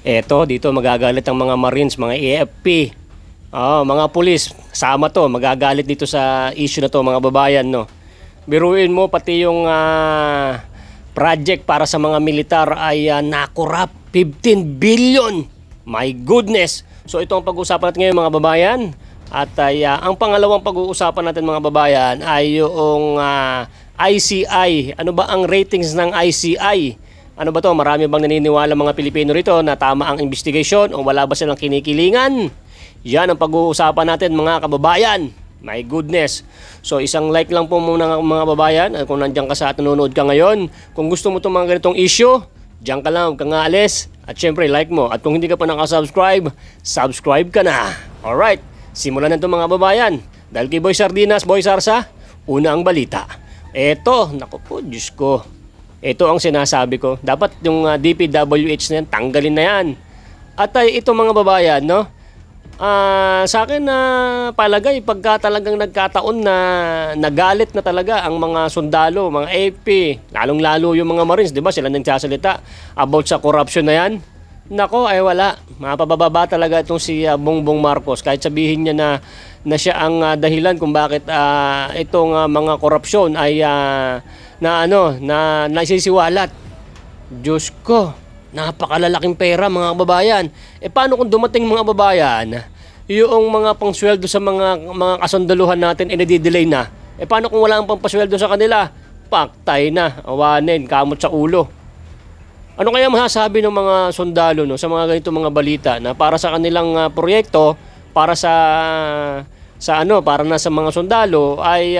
Eto, dito magagalit ang mga Marines, mga AFP, mga pulis, sama to, magagalit dito sa issue na to mga babayan, no. Biruin mo pati yung project para sa mga militar ay nakorap 15 billion. My goodness. So ito ang pag-uusapan natin ngayon mga babayan. At ang pangalawang pag-uusapan natin mga babayan ay yung ICI. Ano ba ang ratings ng ICI? Ano ba to? Marami bang naniniwala mga Pilipino rito na tama ang investigation o wala ba silang kinikilingan? Yan ang pag-uusapan natin mga kababayan. My goodness. So isang like lang po muna mga babayan kung nandiyan ka sa at nanonood ka ngayon. Kung gusto mo itong mga ganitong issue, diyan ka lang, huwag kang aalis. At syempre like mo. At kung hindi ka pa nakasubscribe, subscribe ka na. Alright, simulan na ito mga babayan. Dahil kay Boy Sardinas, Boy Sarsa, una ang balita. Eto, naku po, Diyos ko. Ito ang sinasabi ko. Dapat yung DPWH na yan, tanggalin na yan. At ito mga babayan, no? Sa akin na palagay pagka talagang nagkataon na nagalit na talaga ang mga sundalo, mga AFP, lalong-lalo yung mga Marines, 'di ba? Sila nagsasalita about sa corruption na 'yan. Nako, ay wala. Mapababa talaga itong si Bongbong Marcos kahit sabihin niya na siya ang dahilan kung bakit itong mga korupsyon ay nasisiwalat. Diyos ko. Napakalalaking pera mga kababayan. Paano kung dumating mga kababayan, yung mga pangsweldo sa mga kasundaluhan natin nadidelay na? Paano kung wala ang pampasweldo sa kanila? Paktay na, awanin, kamot sa ulo. Ano kaya masasabi ng mga sundalo sa mga ganito mga balita na para sa kanilang proyekto, para para na sa mga sundalo ay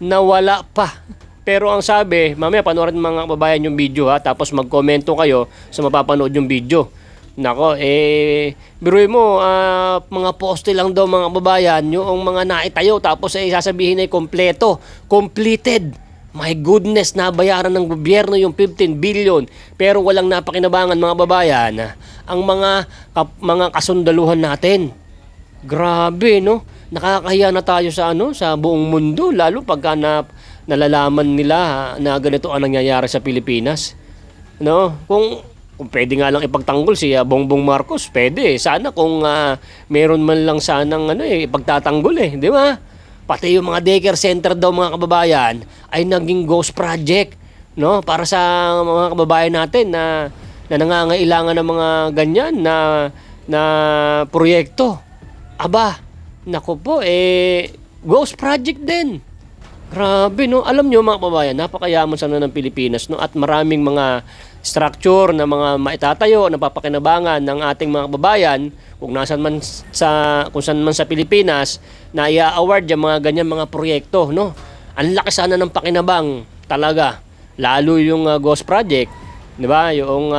nawala pa. Pero ang sabi, mamaya panoorin mga kababayan yung video tapos magkomento kayo sa mapapanood yung video. Nako, biruin mo, mga poste lang daw mga kababayan, yung mga naitayo tapos sasabihin ay kompleto, completed. My goodness, nabayaran ng gobyerno yung 15 billion pero walang napakinabangan mga babayan ang mga kasundaluhan natin. Grabe, no? Nakakahiya na tayo sa buong mundo lalo pagka nalalaman nila na ganito ang nangyayari sa Pilipinas. No? Kung pwede nga lang ipagtanggol si Bongbong Marcos, pwede. Sana kung meron man lang sanang ipagtatanggol di ba? Pati yung mga daycare center daw mga kababayan ay naging ghost project, no? Para sa mga kababayan natin na nangangailangan ng mga ganyan na proyekto. Aba, naku po, ghost project din. Grabe, no? Alam nyo mga kababayan, napakayaman sana ng Pilipinas, no? At maraming mga structure na mga maitatayo, napapakinabangan ng ating mga kababayan kung saan man sa Pilipinas na i-award yung mga ganyan mga proyekto, no? Ang laki sana ng pakinabang talaga. Lalo yung ghost project, di ba? Yung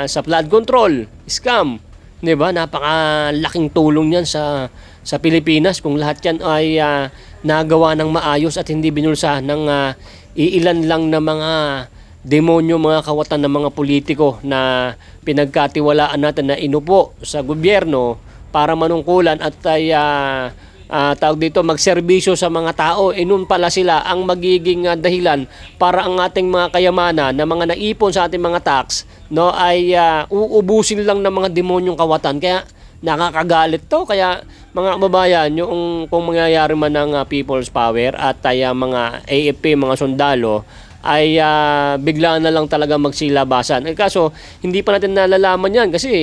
sa flood control, scam, di ba? Napakalaking tulong yan sa Pilipinas kung lahat yan ay nagawa ng maayos at hindi binulsa ng iilan lang na mga demonyo, mga kawatan ng mga politiko na pinagkatiwalaan natin na inupo sa gobyerno para manungkulan at magserbisyo sa mga tao. Nun pala sila ang magiging dahilan para ang ating mga kayamanan na mga naipon sa ating mga tax, no, ay uubusin lang ng mga demonyong kawatan. Kaya nakakagalit to. Kaya mga kababayan, yung kung mangyayari man ng people's power at mga AFP, mga sundalo, ay bigla na lang talaga magsilabasan. Kaso, hindi pa natin nalalaman yan kasi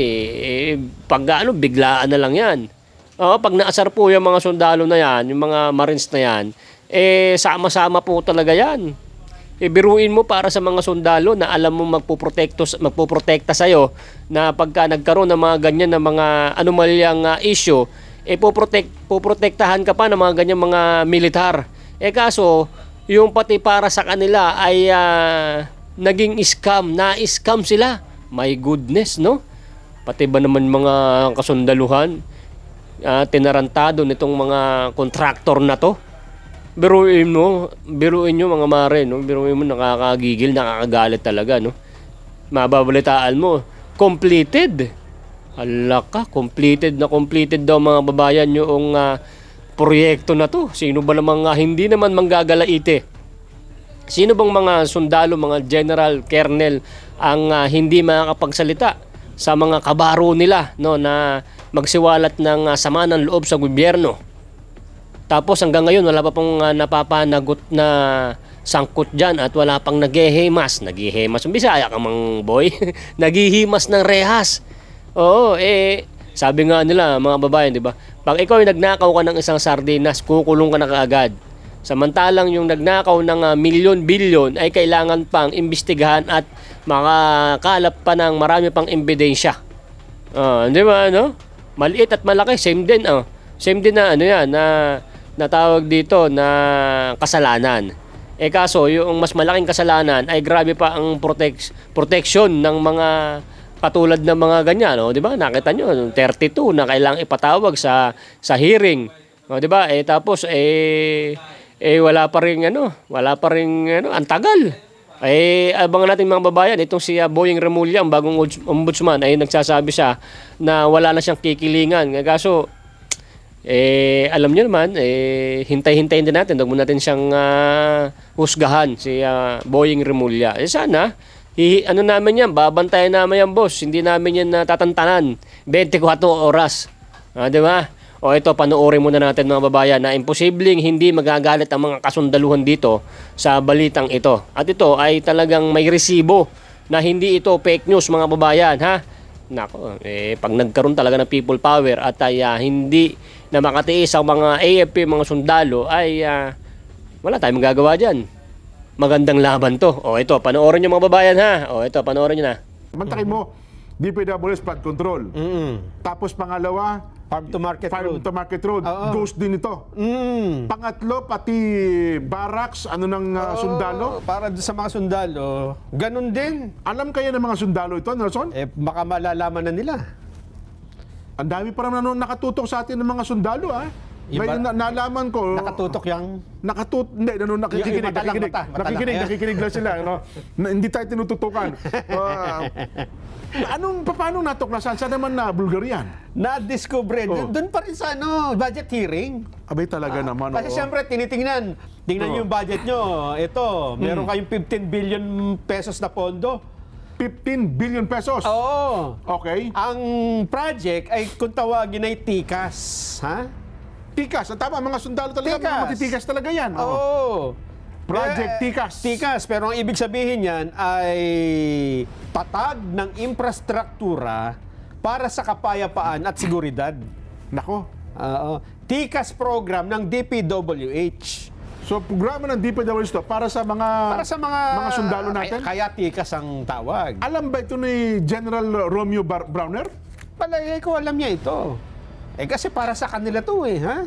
biglaan na lang yan. Pag naasar po yung mga sundalo na yan, yung mga Marines na yan, sama-sama po talaga yan. Biruin mo para sa mga sundalo na alam mo magpuprotekta sa'yo na pagka nagkaroon ng mga ganyan na mga anomalyang issue, poprotektahan ka pa ng mga ganyan mga militar. Kaso, yung pati para sa kanila ay naging scam, na-scam sila. My goodness, no? Pati ba naman mga kasundaluhan, tinarantado nitong mga kontraktor na to? Biruin nyo mga mare, no? Biruin mo, nakakagigil, nakakagalit talaga, no? Mababalitaan mo, completed. Hala ka, completed daw mga babayan yung proyekto na to. Sino ba namang hindi naman manggagalaite? Sino bang mga sundalo, mga general, colonel ang hindi makakapagsalita sa mga kabaro nila, no, na magsiwalat ng sama ng loob sa gobyerno. Tapos hanggang ngayon wala pa pong napapanagot na sangkot dyan at wala pang naghihimas. Yung Bisaya ka mang boy. Naghihimas ng rehas. Oo, sabi nga nila mga babayan, di ba? Pag ikaw ay nagnakaw ka ng isang sardinas, kukulong ka na kaagad. Samantalang yung nagnakaw ng milyon-bilyon ay kailangan pang imbestigahan at makakalap pa ng marami pang ebidensya. Di ba, no? Maliit at malaki, same din. Same din na na tawag dito na kasalanan. Kaso, yung mas malaking kasalanan ay grabe pa ang protection ng mga katulad ng mga ganyan, no? 'Di ba? Nakita nyo, 32 na kailangang ipatawag sa hearing. No, 'di ba? Tapos wala pa ring ang tagal. Abangan natin mga babayan, itong si Boying Remulla, ang bagong ombudsman, ay nagsasabi siya na wala na siyang kikilingan. Kaso alam niyo naman, hintay-hintayin din natin, huwag mo natin siyang husgahan si Boying Remulla. Sana namin yan, babantayan namin yan, boss. Hindi namin yan tatantanan 24 oras. Di ba? Ito, panoorin muna natin mga babayan na imposibleng hindi magagalit ang mga kasundaluhan dito sa balitang ito. At ito ay talagang may resibo na hindi ito fake news mga babayan, ha? Nako, pag nagkaroon talaga ng people power at hindi na makatiis ang mga AFP, mga sundalo, ay wala tayong magagawa dyan. Magandang laban to. Ito, panoorin nyo mga babayan, ha? Ito, panoorin nyo na. Mantakin mo, DPW's flood control. Tapos pangalawa, Farm to Market Road. Ghost din ito. Pangatlo, pati barracks, ng sundalo. Para sa mga sundalo, ganun din. Alam kaya ng mga sundalo ito, Nelson? Baka malalaman na nila. Ang dami pa naman nakatutok sa atin ng mga sundalo, ha? Ngayon nalaman ko... Nakatutok yung... Nakikinig lang sila. Hindi tayo tinututukan. Paano natuklasan? Saan naman na Bulgarian? Na-discover. Doon pa rin sa budget hearing. Abay talaga naman. Kasi siyempre, tingnan yung budget nyo. Ito, meron kayong 15 billion pesos na pondo. 15 billion pesos? Oo. Okay. Ang project ay kung tawagin ay TICAS. Ha? TICAS. Tama, mga sundalo talaga. Matitikas talaga yan. Oo. Project TICAS. TICAS. Pero ang ibig sabihin yan ay tatag ng infrastruktura para sa kapayapaan at seguridad. Nako. TICAS program ng DPWH. So, programa ng DPWH to para sa mga sundalo natin? Kaya TICAS ang tawag. Alam ba ito ni General Romeo Browner? Palagay ko alam niya ito. Kasi para sa kanila to ha?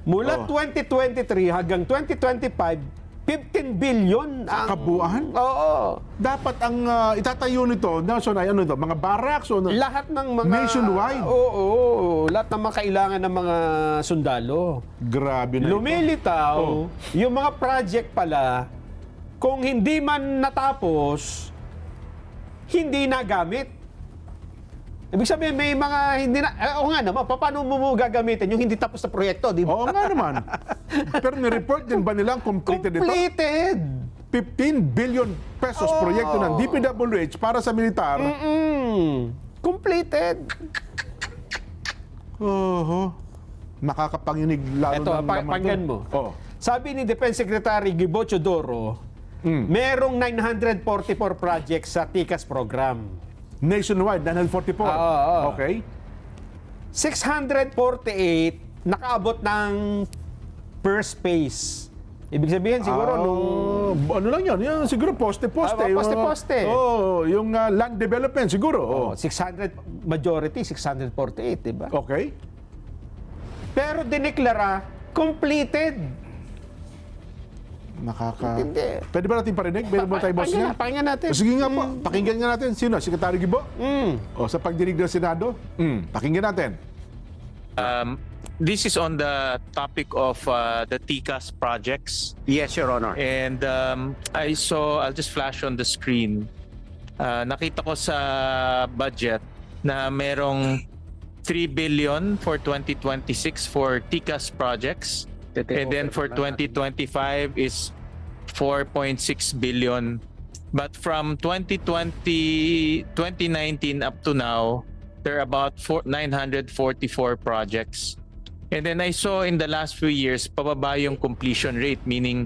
Mula 2023 hanggang 2025, 15 billion ang... Kabuuan? Oo. Dapat ang itatayo nito, Nelson, ay mga barracks o... Lahat ng mga... Nationwide? Oo. Lahat ng mga kailangan ng mga sundalo. Grabe na Lumilitaw, yung mga project pala, kung hindi man natapos, hindi nagamit. Ibig sabihin, may mga hindi na... Oo nga naman, paano mo gagamitin yung hindi tapos na proyekto, di ba? Oo nga naman. Pero ni-report din ba nilang completed ito? Completed! 15 billion pesos proyekto ng DPWH para sa militar. Completed! Nakakapanginig lalo Ito, ng pakinggan mo. Sabi ni Defense Secretary Gibo Chodoro, merong 944 projects sa TICAS program. Nationwide, 944. Okay. 648 nakaabot ng first phase. Ibig sabihin siguro ano lang yan? Yan siguro poste-poste. Poste-poste. Yung land development siguro. 600 majority 648, di ba? Okay. Pero dineklara completed. Hindi. Pwede ba natin parinig? Meron ba tayo boss niya? Pakinggan natin. Sige nga po. Pakinggan nga natin. Sino? Secretary Gibo? Sa pagdinig ng Senado? Pakinggan natin. This is on the topic of the TICAS projects. Yes, Your Honor. And I'll just flash on the screen. Nakita ko sa budget na merong 3 billion for 2026 for TICAS projects. And then for 2025 is 4.6 billion But from 2019 up to now, there are about 944 projects. And then I saw in the last few years, pababa yung completion rate, meaning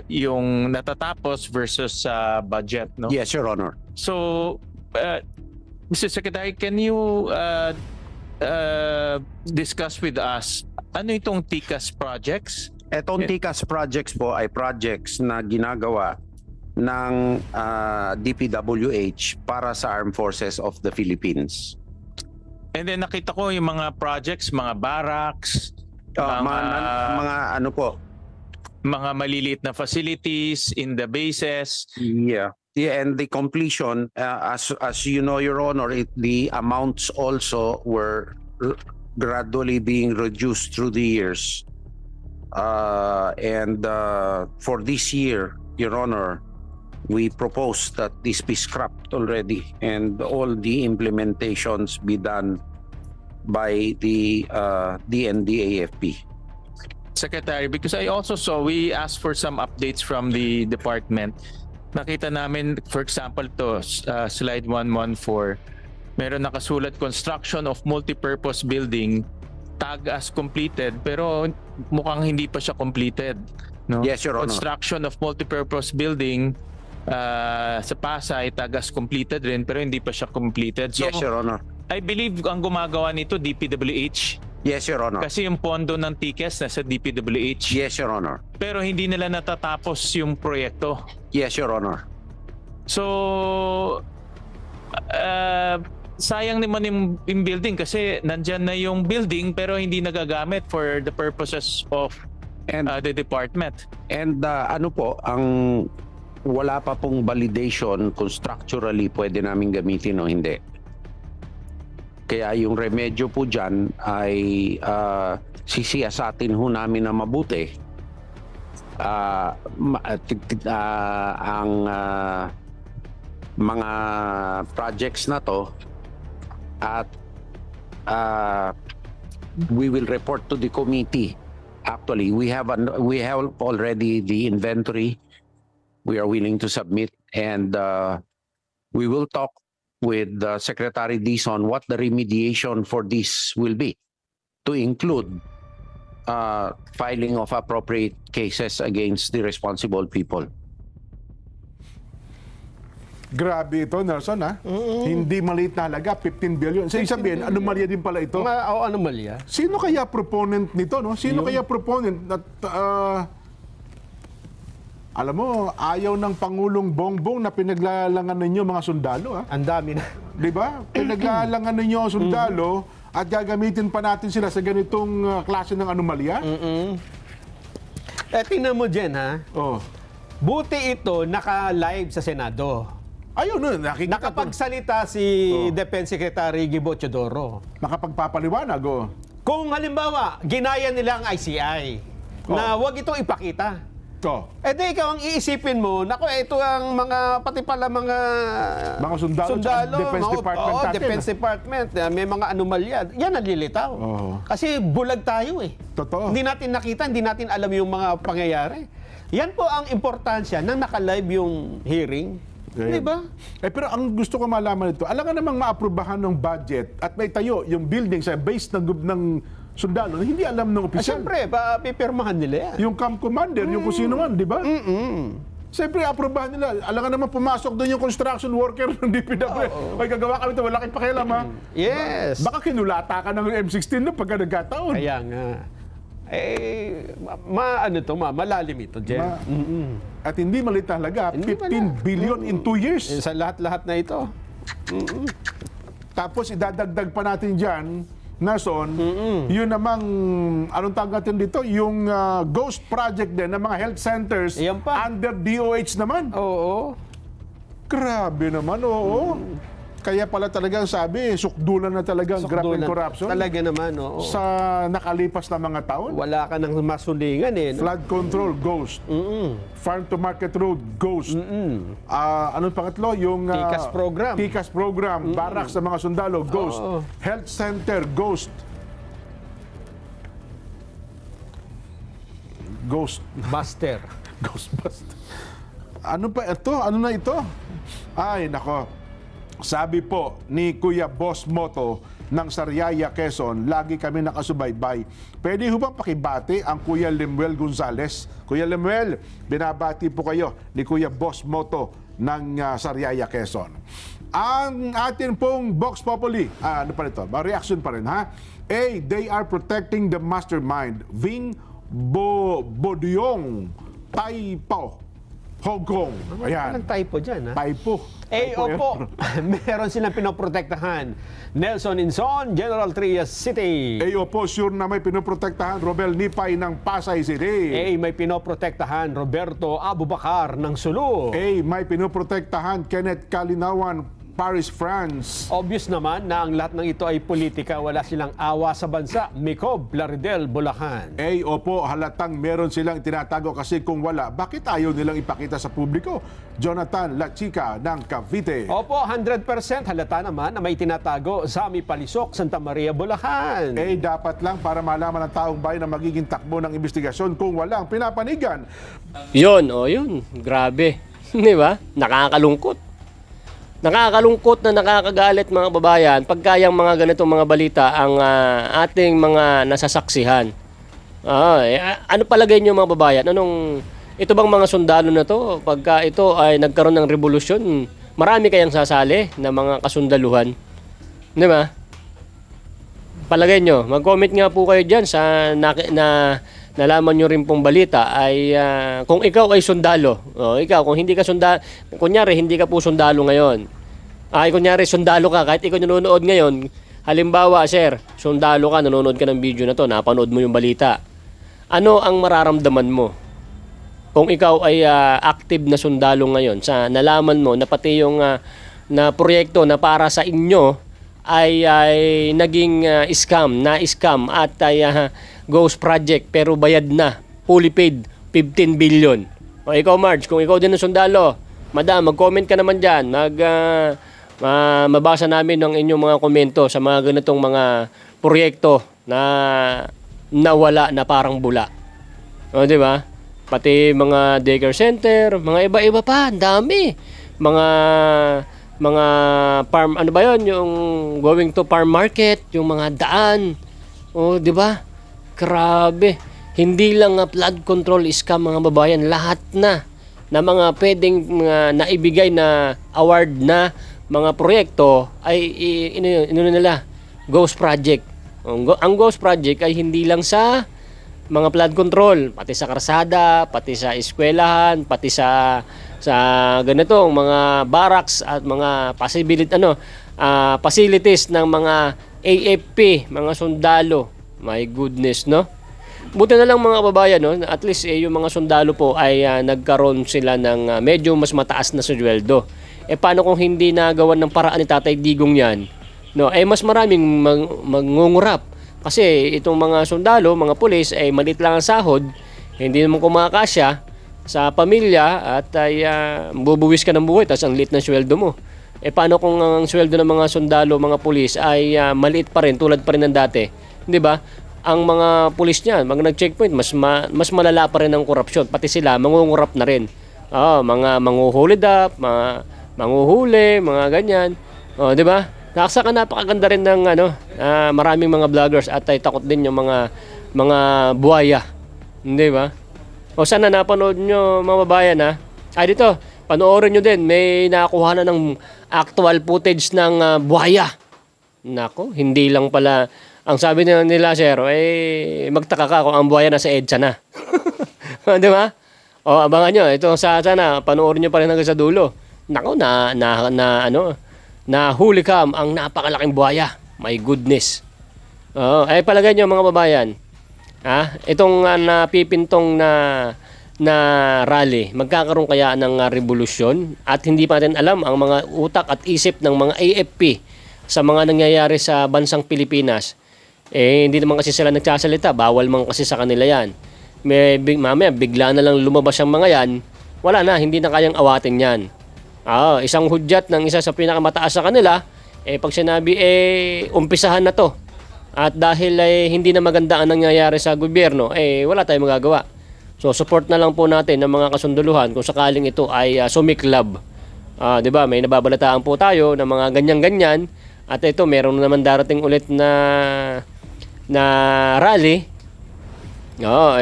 yung natatapos versus budget. No? Yes, Your Honor. So, Mr. Secretary, can you discuss with us, ano itong TICAS projects? Etong TICAS projects po ay projects na ginagawa ng DPWH para sa Armed Forces of the Philippines. And then nakita ko yung mga projects, mga barracks, Mga ano po, mga maliliit na facilities in the bases. yeah, and the completion, as you know, Your Honor, the amounts also were gradually being reduced through the years. And for this year, Your Honor, we propose that this be scrapped already and all the implementations be done by the DND-AFP. Secretary, because I also saw, we asked for some updates from the department. Nakita namin, for example, to slide 114, meron nakasulat construction of multipurpose building, tag as completed, pero mukhang hindi pa siya completed. No? Yes, Your Honor. Construction of multipurpose building sa Pasay, tag as completed rin, pero hindi pa siya completed. So, Yes, Your Honor. I believe ang gumagawa nito DPWH. Yes, Your Honor. Kasi yung pondo ng TICAS nasa DPWH. Yes, Your Honor. Pero hindi nila natatapos yung proyekto. Yes, Your Honor. So, sayang naman yung building kasi nandyan na yung building pero hindi nagagamit for the purposes of And the department. ano po, ang wala pa pong validation kung structurally pwede namin gamitin o hindi. Kaya yung remedyo po dyan ay sisiyasatin ho namin na mabuti ang mga projects na to at we will report to the committee. Actually, we have already the inventory we are willing to submit, and we will talk with Secretary Dizon what the remediation for this will be, to include filing of appropriate cases against the responsible people. Grabe ito, Nelson, ha? Hindi maliit na halaga, 15 billion. So, sabihin, anomalya din pala ito. Anomalya. Sino kaya proponent nito, no? Sino kaya proponent at alam mo, ayaw ng Pangulong Bongbong na pinaglalangan ninyo mga sundalo, ha? Ang dami na. Di ba? Pinaglalangan ninyo ang sundalo at gagamitin pa natin sila sa ganitong klase ng anomalya? Tingnan mo, Jen, ha? Oh. Buti ito naka-live sa Senado. Ayun, no, nakikita Nakapagsalita si Defense Secretary Gibo Teodoro. nakapagpapaliwanag, oh. Kung halimbawa, ginaya nila ang ICI na wag itong ipakita. So, Di ikaw ang iisipin mo, naku, ito ang pati pala mga sundalo, Defense Department natin. Defense Department, may mga anomalya. Yan ang lilitaw. Oo. Kasi bulag tayo eh. Totoo. Hindi natin nakita, hindi natin alam yung mga pangyayari. Yan po ang importansya ng naka-live yung hearing. Di ba? Pero ang gusto ko malaman ito, alam nga namang maaprubahan ng budget at may tayo yung building sa base ng sundalo na hindi alam ng opisyal. Siyempre, pipirmahan nila yan. Yung camp commander, yung kung sino man, di ba? Siyempre, aprobahan nila. Alam nga naman, pumasok doon yung construction worker ng DPW. Ay, gagawa kami ito, wala kang pakialam, ha? Yes. Baka kinulata ka ng M16 na pagka nagkataon. Kaya nga. Malalim ito, Jen. At hindi maliit na halaga, Hindi 15 billion in 2 years. Sa lahat-lahat na ito. Tapos idadagdag pa natin dyan, Nason, yun namang, anong tawag natin dito? Yung ghost project din ng mga health centers Yan pa. under DOH naman. Oo. Grabe naman, oo. Kaya pala talagang sabi, sukdulan na talagang graft and corruption Talaga naman, oo. sa nakalipas na mga taon. Wala ka nang masulingan eh. No? Flood control, ghost. Farm to market road, ghost. Anong pangatlo? Yung TICAS program. TICAS program. Barracks sa mga sundalo, ghost. Oo. Health center, ghost. Ghost. Buster. Ghostbuster. Ano pa ito? Ano na ito? Ay, nako. Sabi po ni Kuya Boss Moto ng Sariaya, Quezon, lagi kami nakasubaybay. Pwede ho bang pakibati ang Kuya Lemuel Gonzales? Kuya Lemuel, binabati po kayo ni Kuya Boss Moto ng Sariaya, Quezon. Ang atin pong Vox Populi, ano pa ito? Reaction pa rin, ha? A, they are protecting the mastermind. Ving Bodyong Taipo, Hong Kong. Ayan. Walang typo dyan, ha? Taipo. Opo. Meron silang pinoprotektahan. Nelson Inson, General Trias City. Opo, sure na may pinoprotektahan Robel Nipay ng Pasay City. May pinoprotektahan Roberto Abubakar ng Sulu. May pinoprotektahan Kenneth Kalinawan, Paris, France. Obvious naman na ang lahat ng ito ay politika, wala silang awa sa bansa. Mikob, Plaridel, Bulacan. Opo, halatang meron silang tinatago kasi kung wala, bakit ayaw nilang ipakita sa publiko? Jonathan La Chica ng Cavite. Opo, 100% halata naman na may tinatago. Sami Palisok, Santa Maria, Bulacan. Dapat lang para malaman ng taong bayan na magiging takbo ng investigasyon kung walang pinapanigan. Yun. Grabe. Di ba? Nakakalungkot. Nakakakalungkot na nakakagalit mga babayan pagka yung mga ganitong mga balita ang ating mga nasasaksihan. Ano palagay niyo mga babayan? Ito bang mga sundalo na to, pagka ito ay nagkaroon ng revolusyon, marami kayang sasali na mga kasundaluhan? Di ba? Palagay nyo, mag-comment nga po kayo dyan sa nalaman nyo rin pong balita ay kung ikaw ay sundalo. Ikaw, kung hindi ka sundalo, kunyari hindi ka po sundalo ngayon. Kunyari sundalo ka, kahit ikaw nanonood ngayon, halimbawa sir, sundalo ka, nanonood ka ng video na to, napanood mo yung balita. Ano ang mararamdaman mo? Kung ikaw ay active na sundalo ngayon, sa nalaman mo na pati yung na proyekto na para sa inyo ay naging scam at ay ghost project pero bayad na, fully paid, 15 billion. O ikaw Marge, kung ikaw din ang sundalo, madam, mag-comment ka naman dyan, mabasa namin ng inyong mga komento sa mga ganitong mga proyekto na nawala na parang bula. O di ba? Pati mga daycare center, mga iba-iba pa, ang dami. Mga farm, ano ba 'yon, yung going to farm market, yung mga daan. O di ba? Grabe. Hindi lang flood control scam mga babayan, lahat na mga pwedeng naibigay na award na mga proyekto ay nila ghost project. Ang ghost project ay hindi lang sa mga flood control, pati sa karsada, pati sa eskwelahan, pati sa ganitong mga barracks at mga facilities ng mga AFP, mga sundalo. My goodness, no? Buti na lang mga babayan, no? At least yung mga sundalo po ay nagkaroon sila ng medyo mas mataas na sweldo. Paano kung hindi nagawan ng paraan ni Tatay Digong yan? No, mas maraming mangungurap. Kasi itong mga sundalo, mga pulis, maliit lang ang sahod, hindi naman kumakasya sa pamilya at ay bubuwis ka ng buhay, tapos ang liit na sweldo mo. Paano kung ang sweldo ng mga sundalo, mga pulis ay maliit pa rin, tulad pa rin ng dati? Di ba? Ang mga pulis niyan, mga nag-checkpoint, mas malala pa rin ang korupsyon. Pati sila, mangungurap na rin. Mga manguhulid up, mga manguhuli, mga ganyan. Di ba? Saka napakaganda rin ng maraming mga vloggers at ay takot din yung mga buhaya. Di ba? Sana napanood nyo mga babayan ha. Dito, panoorin nyo din. May nakakuha na ng actual footage ng buhaya. Nako, hindi lang pala. Ang sabi nila sir, magtaka ka kung ang buhaya nasa EDSA na. Di ba? Abangan nyo. Ito sana, panoorin nyo pa rin hanggang sa dulo. Nako, nahuli ka ang napakalaking buhaya. My goodness. Palagay nyo mga babayan, itong napipintong na rally, magkakaroon kaya ng revolusyon at hindi pa natin alam ang mga utak at isip ng mga AFP sa mga nangyayari sa bansang Pilipinas. Hindi naman kasi sila nagsasalita, bawal man kasi sa kanila yan. Mamaya bigla na lang lumabas ang mga yan, wala na, hindi na kayang awatin yan. Isang hudyat ng isa sa pinakamataas sa kanila, pag sinabi, umpisahan na to. At dahil hindi na maganda ang nangyayari sa gobyerno, wala tayong magagawa. So support na lang po natin ng mga kasunduluhan kung sakaling ito ay sumiklab. 'Di ba? May nababalitaan po tayo ng mga ganyan-ganyan at ito meron naman darating ulit na rally.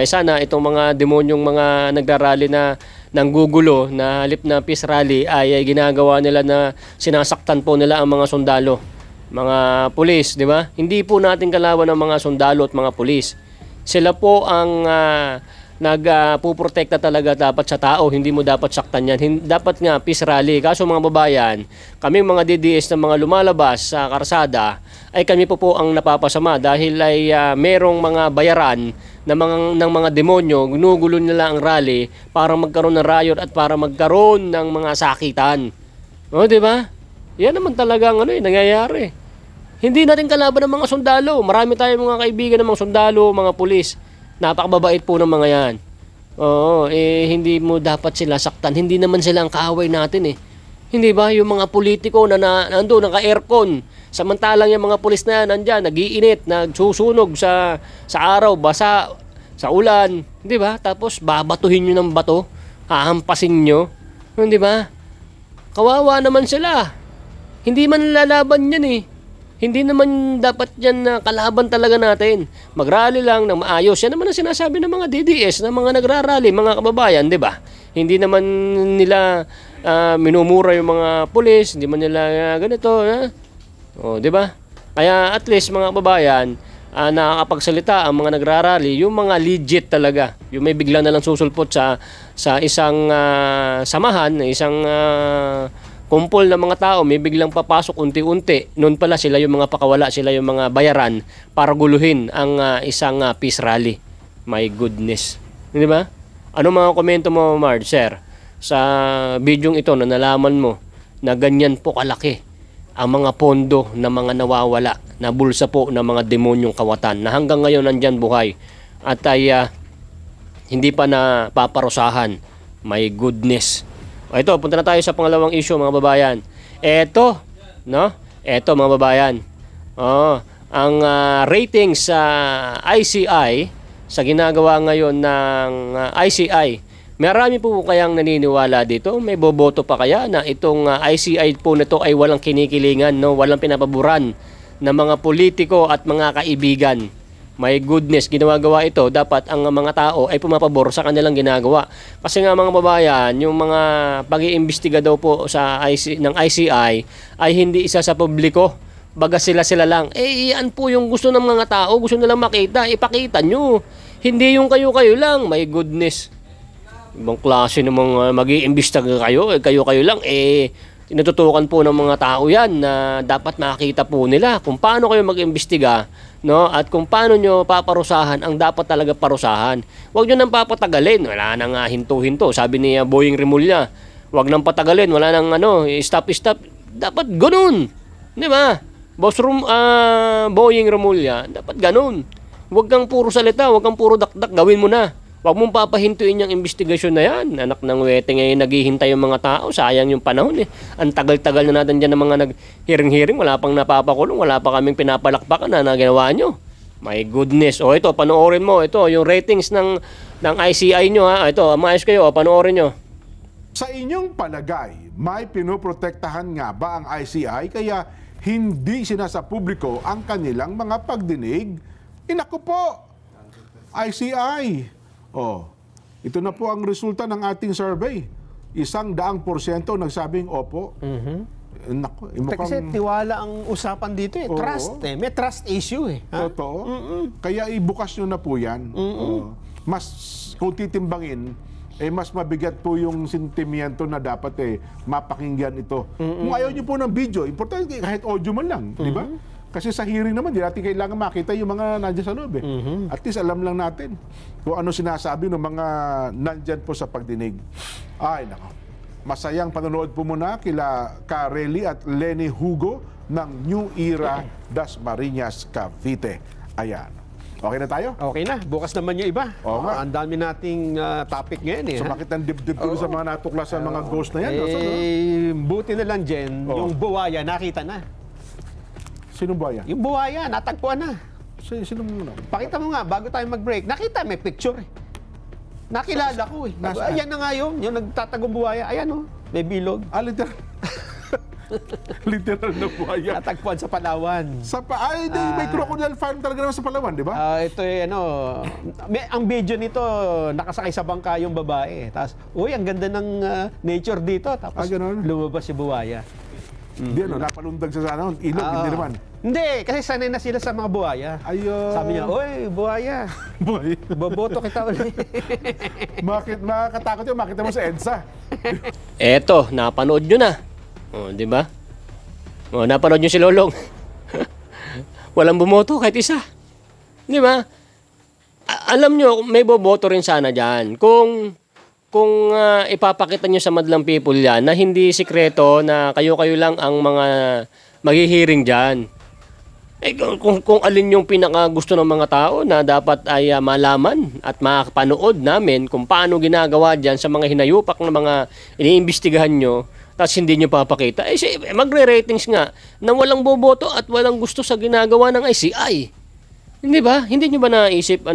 Sana itong mga demonyong mga nagrarally na nanggugulo na halip na peace rally ay ginagawa nila na sinasaktan po nila ang mga sundalo, mga pulis, 'di ba? Hindi po natin kalaban ng mga sundalo at mga pulis. Sila po ang nagpuprotekta talaga dapat sa tao, hindi mo dapat saktan yan. Dapat nga peace rally. Kaso mga babayan, kaming mga DDS na mga lumalabas sa karsada, ay kami po ang napapasama dahil ay merong mga bayaran ng mga demonyo, ginugulo nila ang rally para magkaroon ng riot at para magkaroon ng mga sakitan. Di ba? Yan naman talaga ang nangyayari. Hindi natin kalaban ng mga sundalo. Marami tayong mga kaibigan ng mga sundalo, mga pulis. Napakababait po ng mga yan. Hindi mo dapat sila saktan. Hindi naman sila ang kaaway natin eh. Hindi ba? Yung mga politiko na nandun, naka-aircon. Samantalang yung mga pulis na yan, nandyan, nag-iinit, nagsusunog sa araw, basa, sa ulan. Hindi ba? Tapos babatuhin nyo ng bato, hahampasin nyo. Hindi ba? Kawawa naman sila. Hindi man lalaban yan eh. Hindi naman dapat yan na kalaban talaga natin. Mag-rally lang ng maayos. Yan naman ang sinasabi ng mga DDS, ng mga nagrarally, mga kababayan, di ba? Hindi naman nila minumura yung mga pulis, hindi man nila ganito. Di ba? Kaya at least mga kababayan, nakakapagsalita ang mga nagrarally, yung mga legit talaga. Yung may bigla na lang susulpot sa isang samahan, isang kumpol ng mga tao, may biglang papasok unti-unti. Noon pala sila yung mga pakawala, sila yung mga bayaran para guluhin ang isang peace rally. My goodness. Di ba? Ano mga komento mo, Marge, sir, sa bidyong ito na nalaman mo na ganyan po kalaki ang mga pondo na mga nawawala, na bulsa po ng mga demonyong kawatan na hanggang ngayon nandyan buhay at ay hindi pa na paparusahan. My goodness. Ito, punta na tayo sa pangalawang issue mga babayan. Ito mga babayan. Ang ratings sa ICI, sa ginagawa ngayon ng ICI, marami po kayang naniniwala dito? May boboto pa kaya na itong ICI po nito ay walang kinikilingan, walang pinapaboran ng mga politiko at mga kaibigan? My goodness, ginagawa ito, dapat ang mga tao ay pumapabor sa kanilang ginagawa. Kasi nga mga babayan, yung mga pag-iimbestiga daw po ng ICI ay hindi isa sa publiko. Baga sila lang. Yan po yung gusto ng mga tao, gusto nilang makita, ipakita nyo. Hindi yung kayo-kayo lang. My goodness. Ibang klase ng mga mag-iimbestiga kayo, kayo-kayo lang. Tinututukan po ng mga tao yan na dapat makita po nila kung paano kayo mag-imbestiga, at kung paano nyo paparusahan ang dapat talaga parusahan. Huwag nyo nang papatagalin, wala nang hinto-hinto. Sabi ni Boying Remulla, huwag nang patagalin, wala nang stop. Dapat ganun. Di ba? Boying Remulla, dapat ganun. Huwag kang puro salita, huwag kang puro dakdak, gawin mo na. Huwag mong papahintuin yung investigasyon na yan. Anak ng wete ngayon, naghihintay yung mga tao. Sayang yung panahon eh. Ang tagal-tagal na natin dyan ng mga nag-hearing-hearing. Wala pang napapakulong. Wala pa kaming pinapalakpakan na ginawa nyo. My goodness. Ito, panoorin mo. Ito, yung ratings ng ICI nyo. Ito, maayos kayo. Panoorin nyo. Sa inyong palagay, may pinoprotektahan nga ba ang ICI kaya hindi sinasa publiko ang kanilang mga pagdinig? Inaku po, ICI. Ito na po ang resulta ng ating survey. 100% nagsabing opo. Naku, Kasi tiwala ang usapan dito eh. Trust eh. May trust issue eh. Totoo. Kaya ibukas nyo na po yan. Mas, kung titimbangin, mas mabigat po yung sentimiento na dapat mapakinggan ito. Kung ayaw nyo po ng video, importante kahit audio man lang. Di ba? Kasi sa hearing naman, di natin kailangan makita yung mga nandiyan sa loob At least alam lang natin kung ano sinasabi ng mga nandyan po sa pagdinig. Ay, nako. Masayang panonood po muna kila Kareli at Lenny Hugo ng New Era Dasmariñas, Cavite. Ayan. Okay na tayo? Okay na. Bukas naman yung iba. Oo nga. Ang dami nating topic ngayon eh. Sumakit ang dibdib ko sa mga natuklasan mga ghost na yan. Buti na lang, Jen, yung buwaya nakita na. Sinong buhaya? Yung buhaya, natagpuan na. Sinong Pakita mo nga, bago tayo mag-break. Nakita, may picture eh. Nakilala ko eh. Nasaan? Ayan na nga yun. Yung nagtatagong buhaya. Ayan oh. May bilog. Literal. Literal na buhaya. Natagpuan sa Palawan. May crocodile farm talaga naman sa Palawan, di ba? Ito ang video nito, nakasakay sa bangka yung babae. Tapos, uy, ang ganda ng nature dito. Tapos, ganun? lumabas si buhaya. Hindi, napalundag sa sana. Ilog, hindi naman. Hindi, kasi sanay na sila sa mga buhaya. Ayun. Sabi niya, uy, buhaya. Buhaya. Boboto kita ulit. Makakatakot yun, makita mo sa EDSA. Eto, napanood nyo na. Di ba? Napanood nyo si Lolong. Walang bumoto kahit isa. Di ba? Alam nyo, may boboto rin sana dyan. Kung ipapakita nyo sa madlang people yan na hindi sikreto na kayo-kayo lang ang mga maghihiring dyan. Kung alin yung pinaka gusto ng mga tao na dapat ay malaman at makapanood namin kung paano ginagawa dyan sa mga hinayupak na mga iniimbestigahan nyo, tapos hindi nyo papakita, magre-ratings nga na walang boboto at walang gusto sa ginagawa ng ICI. Hindi ba? Hindi nyo ba naisip,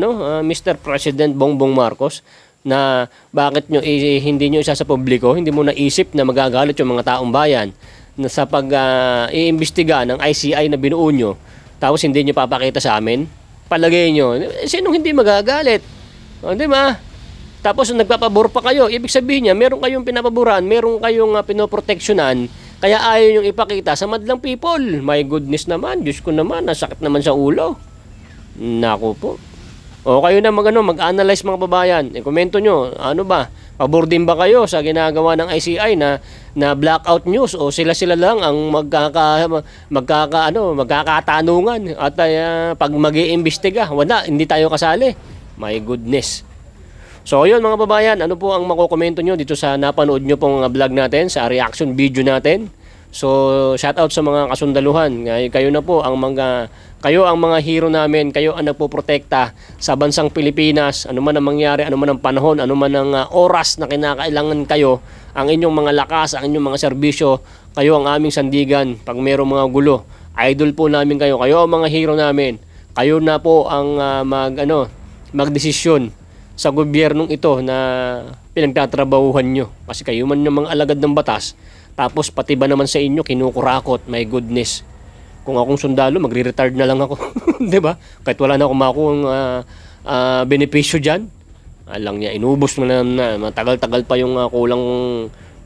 Mr. President Bongbong Marcos, na bakit nyo hindi nyo isa sa publiko, hindi mo naisip na magagalit yung mga taong bayan na sa pag-iimbestiga ng ICI na binuo nyo, tapos hindi nyo papakita sa amin? Palagay nyo, sinong hindi magagalit? Di ba? Tapos nagpapabor pa kayo, ibig sabihin niya, meron kayong pinapaboran, meron kayong pinoproteksyonan, kaya ayaw yung ipakita sa madlang people. My goodness naman, Diyos ko naman, nasakit naman sa ulo. Naku po. O kayo na mag-analyze mga babayan. Komento nyo, ano ba? Pabor din ba kayo sa ginagawa ng ICI na blackout news o sila-sila lang ang magkakatanungan at pag mag-iimbestiga, wala, hindi tayo kasali. My goodness. So ayun mga babayan, ano po ang makokomento nyo dito sa napanood nyo pong vlog natin, sa reaction video natin. So shout out sa mga kasundaluhan. Kayo na po ang kayo ang mga hero namin, kayo ang nagpoprotekta sa bansang Pilipinas. Ano man ang mangyari, ano man ang panahon, ano man ang oras na kinakailangan kayo, ang inyong mga lakas, ang inyong mga serbisyo, kayo ang aming sandigan pag mayroong mga gulo. Idol po namin kayo, kayo ang mga hero namin. Kayo na po ang magdesisyon sa gobyernong ito na pinagtatrabahuhan nyo. Kasi kayo man yung mga alagad ng batas, tapos pati ba naman sa inyo kinukurakot, my goodness. Kung akong sundalo, magre-retard na lang ako. Di ba? Kahit wala na akong makuhang benepisyo dyan. Alang niya, inubos mo na, matagal-tagal pa yung kulang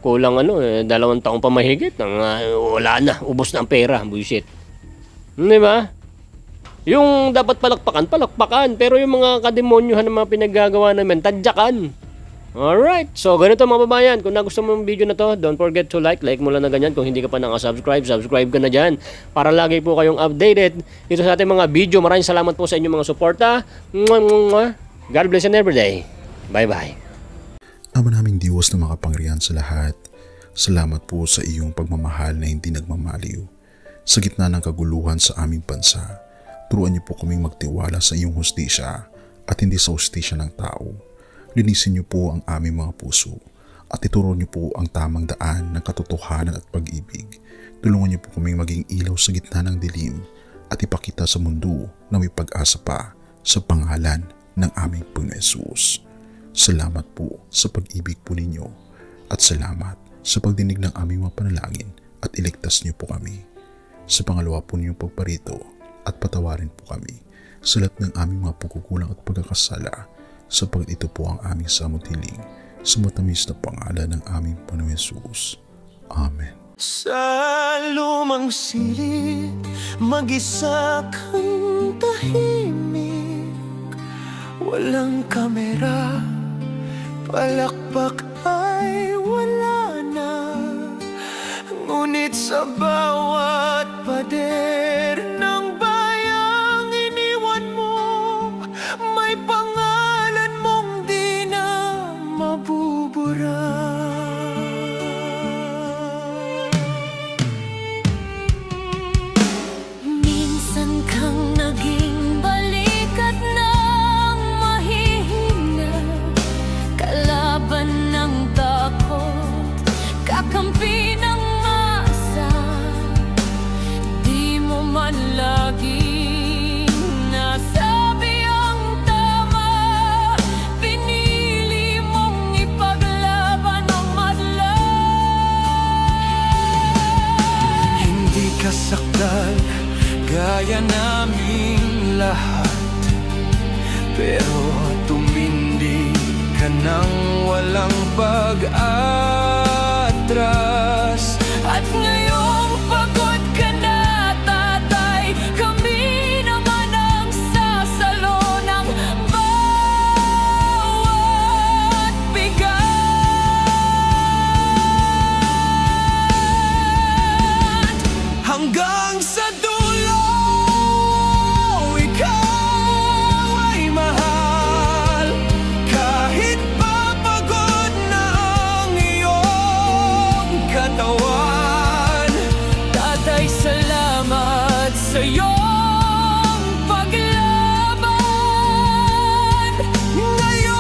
2 taon pa mahigit. Wala na, ubos na ang pera, buisit. Di ba? Yung dapat palakpakan. Pero yung mga kademonyohan na mga pinaggagawa namin, tadyakan. Alright, so ganito mga babayan. Kung nagustuhan mo yung video na to, don't forget to like mo lang na ganyan. Kung hindi ka pa nakasubscribe, subscribe ka na dyan para lagi po kayong updated dito sa ating mga video. Maraming salamat po sa inyong mga suporta. God bless and every day. Bye-bye. Ama naming Diyos na makapangyarihan sa lahat, salamat po sa iyong pagmamahal na hindi nagmamaliw. Sa gitna ng kaguluhan sa aming bansa, turuan niyo po kaming magtiwala sa iyong hustisya at hindi sa hustisya ng tao. Linisin niyo po ang aming mga puso at ituro niyo po ang tamang daan ng katotohanan at pag-ibig. Tulungan niyo po kaming maging ilaw sa gitna ng dilim at ipakita sa mundo na may pag-asa pa sa pangalan ng aming Panginoon Hesus. Salamat po sa pag-ibig po ninyo at salamat sa pagdinig ng aming mga panalangin at iligtas niyo po kami. Sa pangalawa po ninyong pagparito at patawarin po kami sa lahat ng aming mga pagkukulang at pagkakasala, sapagkat ito po ang aming samot-hiling sa matamis na pangalan ng aming Panginoon Hesus. Amen. Sa lumang silid, mag-isa kang tahimik. Walang kamera, palakpak ay wala na. Ngunit sa bawat pader ng bayang iniwan mo, may pangalan mong di na mabubura. Minsan kang naging balikat ng mahihina, kalaban ng takot, kakampi ng masa. Di mo man laging nasabi ang tama, pinili naming lahat, pero tumindi ka nang walang pag-atras. At ngayong pagod ka na, tatay, kami naman ang sasalo ng bawat bigat. Hanggang sa dulo, ikaw ay mahal, kahit papagod na ang iyong katawan. Tatay, salamat sa iyong paglaban. Ngayon,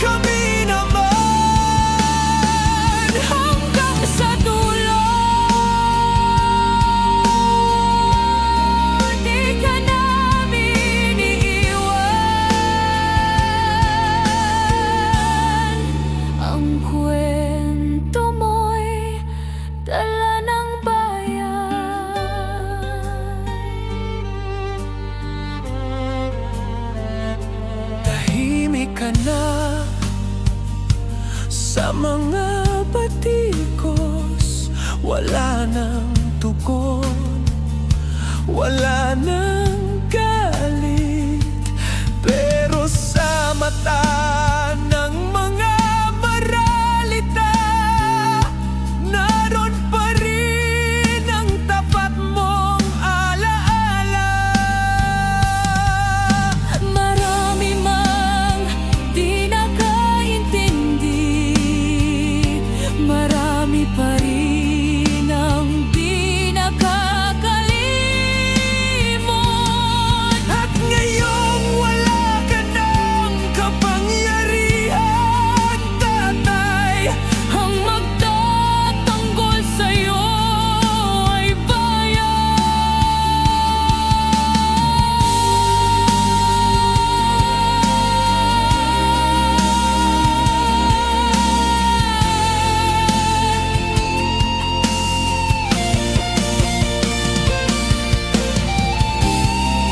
kami naman hanggang sa dulo. Di ka namin iiwan. Ang kwento mo'y dala ng bayan. Tahimik ka na sa mga batikos, wala nang tugon, wala nang galit, pero sa mata ng mga maralita, naroon pa rin ang tapat mong alaala. Marami mang di nakaintindi, marami pa rin ang di nakakalimot. At ngayong wala ka ng kapangyarihan, tatay, ang magtatanggol sa'yo ay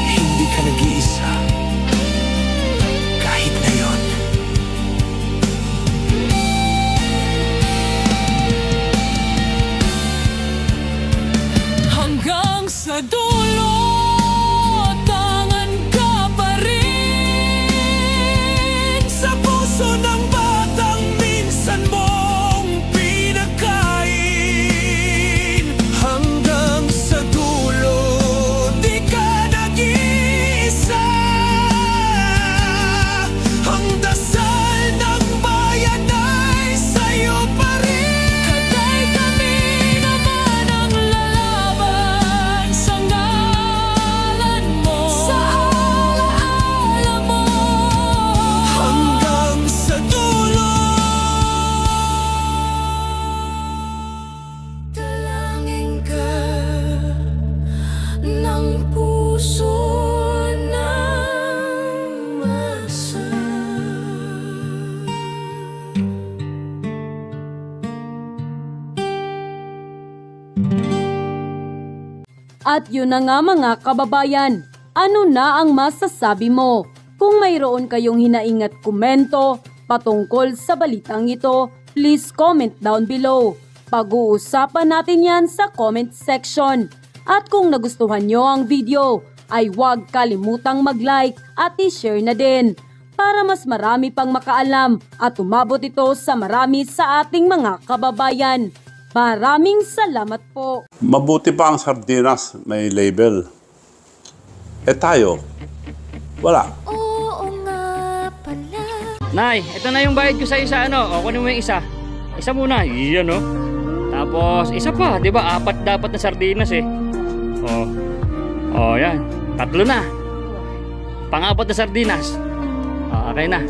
hindi ka nag-iisa kahit ngayon. Hanggang sa dulo, tangan ka pa rin sa puso ng batang minsan mong pinagkain. Hanggang sa dulo, di ka nag-iisa. Ang dasal ng bayan ay sa'yo pa rin. Katay, kami naman ang lalaban sa ngalan mo, sa alaala mo. Hanggang sa dulo, dalangin ka ng puso ng masa. At yun na nga mga kababayan, ano na ang masasabi mo? Kung mayroon kayong hinaing at komento patungkol sa balitang ito, please comment down below. Pag-uusapan natin yan sa comment section. At kung nagustuhan nyo ang video, ay huwag kalimutang mag-like at i-share na din para mas marami pang makaalam at umabot ito sa marami sa ating mga kababayan. Maraming salamat po. Mabuti pa ang sardinas, may label. Eh tayo, wala. Oo nga pala. Nay, ito na yung bayad ko sa isa, ano? O, kunin mo yung isa. Isa muna, iyan, no? Tapos, isa pa, di ba? 4 dapat na sardinas, eh. O, yan. 3 na. Pang-4 na sardinas. O, okay na.